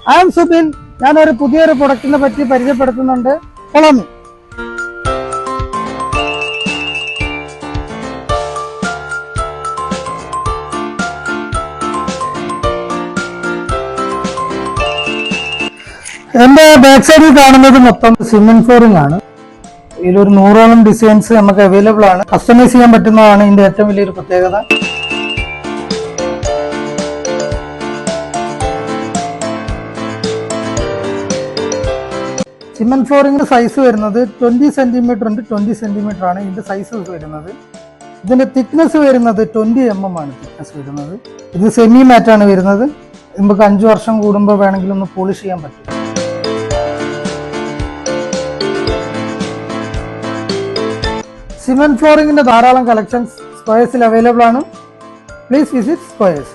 I am Subin. ഞാനൊരു പുതിയൊരു പ്രൊഡക്റ്റിനെ പറ്റി പരിചയപ്പെടുത്തുന്നുണ്ട്. Follow me. എന്റെ ബാക്ക് സൈഡിൽ കാണുന്നത് മൊത്തം സിമെന്റ് ഫ്ലോറിംഗ് ആണ്. ഇതിലൊരു 100ഓളം ഡിസൈൻസ് നമുക്ക് അവൈലബിൾ ആണ്. കസ്റ്റമൈസ് ചെയ്യാൻ പറ്റുന്നതാണ് ഇതിന്റെ ഏറ്റവും വലിയൊരു പ്രത്യേകത. സിമെന്റ് ഫ്ലോറിംഗിന്റെ സൈസ് വരുന്നത് 20 സെന്റിമീറ്റർ ഉണ്ട്, 20 സെന്റിമീറ്റർ ആണ് ഇതിന്റെ സൈസ് വരുന്നത്. ഇതിന്റെ തിക്നെസ് വരുന്നത് 20 mm ആണ് തിക്നെസ് വരുന്നത്. ഇത് സെമി മാറ്റ് ആണ് വരുന്നത്. നമുക്ക് 5 വർഷം കൂടുമ്പോൾ വേണമെങ്കിൽ ഒന്ന് പോളിഷ് ചെയ്യാൻ പറ്റും. സിമെന്റ് ഫ്ലോറിംഗിന്റെ ധാരാളം കളക്ഷൻസ് സ്ക്വയേഴ്സിൽ അവൈലബിൾ ആണ്. Please visit squares.